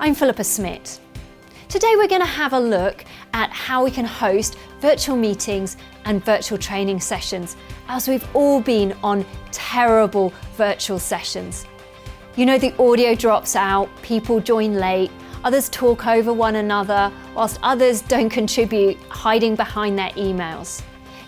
I'm Philippa Smith. Today we're going to have a look at how we can host virtual meetings and virtual training sessions, as we've all been on terrible virtual sessions. You know, the audio drops out, people join late, others talk over one another, whilst others don't contribute, hiding behind their emails.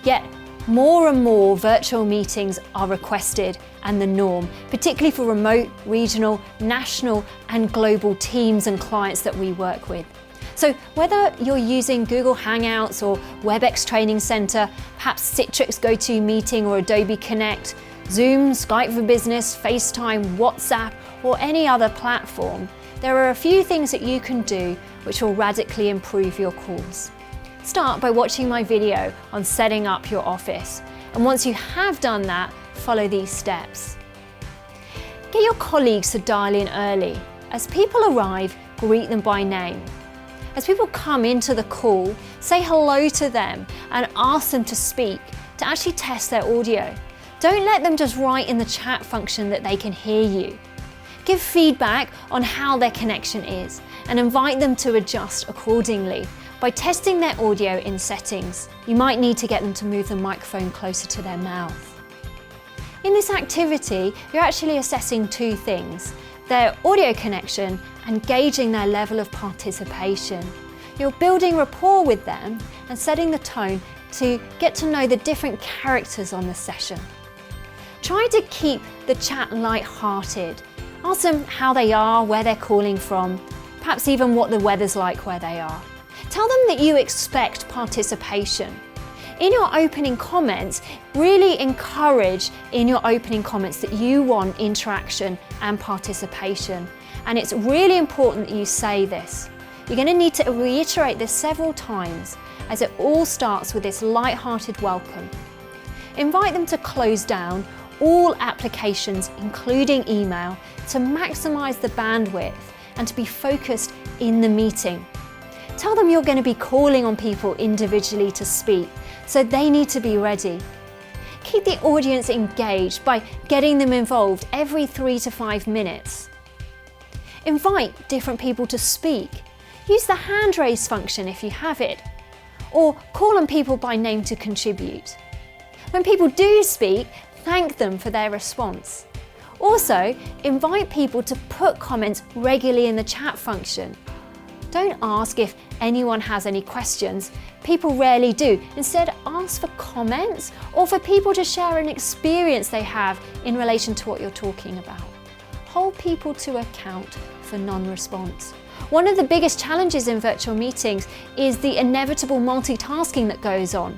Yet, more and more virtual meetings are requested and the norm, particularly for remote, regional, national and global teams and clients that we work with. So whether you're using Google Hangouts or WebEx Training Center, perhaps Citrix GoToMeeting or Adobe Connect, Zoom, Skype for Business, FaceTime, WhatsApp or any other platform, there are a few things that you can do which will radically improve your calls. Start by watching my video on setting up your office, and once you have done that, follow these steps. Get your colleagues to dial in early. As people arrive, greet them by name. As people come into the call, say hello to them and ask them to speak, to actually test their audio. Don't let them just write in the chat function that they can hear you. Give feedback on how their connection is and invite them to adjust accordingly. By testing their audio in settings, you might need to get them to move the microphone closer to their mouth. In this activity, you're actually assessing two things: their audio connection and gauging their level of participation. You're building rapport with them and setting the tone to get to know the different characters on the session. Try to keep the chat light-hearted. Ask them how they are, where they're calling from, perhaps even what the weather's like where they are. Tell them that you expect participation. In your opening comments, really encourage in your opening comments that you want interaction and participation. And it's really important that you say this. You're going to need to reiterate this several times, as it all starts with this light-hearted welcome. Invite them to close down all applications, including email, to maximize the bandwidth and to be focused in the meeting. Tell them you're going to be calling on people individually to speak, so they need to be ready. Keep the audience engaged by getting them involved every 3 to 5 minutes. Invite different people to speak. Use the hand raise function if you have it, or call on people by name to contribute. When people do speak, thank them for their response. Also, invite people to put comments regularly in the chat function. Don't ask if anyone has any questions. People rarely do. Instead, ask for comments or for people to share an experience they have in relation to what you're talking about. Hold people to account for non-response. One of the biggest challenges in virtual meetings is the inevitable multitasking that goes on.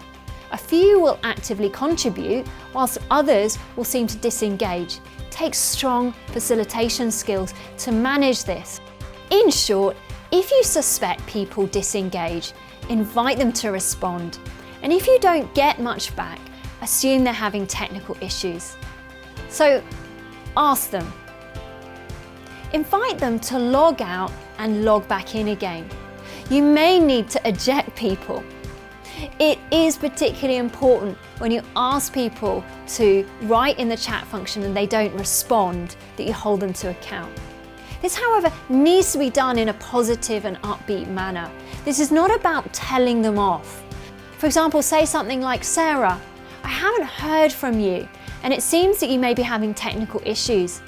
A few will actively contribute, whilst others will seem to disengage. It takes strong facilitation skills to manage this. In short, if you suspect people disengage, invite them to respond. And if you don't get much back, assume they're having technical issues. So ask them. Invite them to log out and log back in again. You may need to eject people. It is particularly important when you ask people to write in the chat function and they don't respond, that you hold them to account. This, however, needs to be done in a positive and upbeat manner. This is not about telling them off. For example, say something like, "Sarah, I haven't heard from you, and it seems that you may be having technical issues.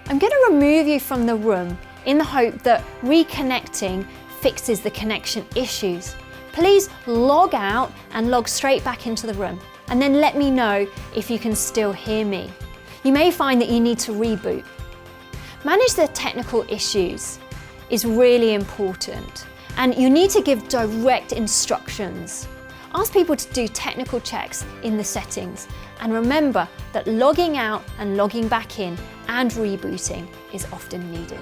I'm going to remove you from the room in the hope that reconnecting fixes the connection issues. Please log out and log straight back into the room, and then let me know if you can still hear me." You may find that you need to reboot. Manage the technical issues is really important, and you need to give direct instructions. Ask people to do technical checks in the settings, and remember that logging out and logging back in and rebooting is often needed.